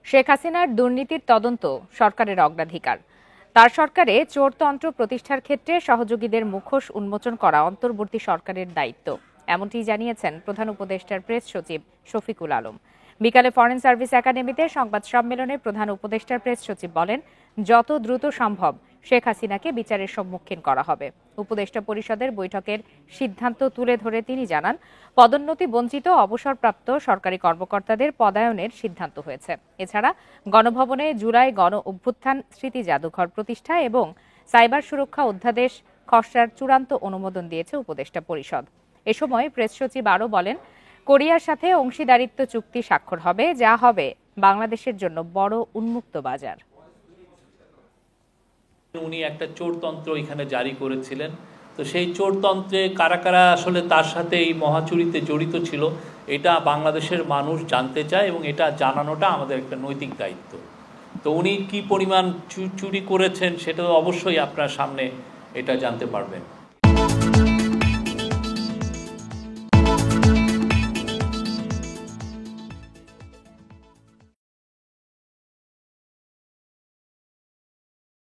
শেখ হাসিনার দুর্নীতির তদন্ত সরকারের অগ্রাধিকার। তার সরকারে চোরতন্ত্র প্রতিষ্ঠার ক্ষেত্রে সহযোগীদের মুখোশ উন্মোচন করা অন্তর্বর্তী সরকারের দায়িত্ব, এমনটি জানিয়েছেন প্রধান উপদেষ্টার প্রেস সচিব শফিকুল আলম। বিকালে ফরেন সার্ভিস একাডেমিতে সংবাদ সম্মেলনে প্রধান উপদেষ্টার প্রেস সচিব বলেন, যত দ্রুত সম্ভব শেখ হাসিনাকে বিচারের সম্মুখীন করা হবে। উপদেষ্টা পরিষদের বৈঠকের সিদ্ধান্ত তুলে ধরে তিনি জানান, পদোন্নতি বঞ্চিত অবসরপ্রাপ্ত সরকারি কর্মকর্তাদের পদায়নের সিদ্ধান্ত হয়েছে। এছাড়া গণভবনে জুলাই গণ অভ্যুত্থান স্মৃতি জাদুঘর প্রতিষ্ঠা এবং সাইবার সুরক্ষা অধ্যাদেশ খসড়ার চূড়ান্ত অনুমোদন দিয়েছে উপদেষ্টা পরিষদ। এ সময় প্রেস সচিব আরও বলেন, কোরিয়ার সাথে অংশীদারিত্ব চুক্তি স্বাক্ষর হবে, যা হবে বাংলাদেশের জন্য বড় উন্মুক্ত বাজার। উনি একটা চোরতন্ত্র এখানে জারি করেছিলেন। তো সেই চোরতন্ত্রে কারা কারা আসলে তার সাথে এই মহাচুরিতে জড়িত ছিল, এটা বাংলাদেশের মানুষ জানতে চায় এবং এটা জানানোটা আমাদের একটা নৈতিক দায়িত্ব। তো উনি কি পরিমাণ চুরি করেছেন সেটা অবশ্যই আপনার সামনে এটা জানতে পারবেন।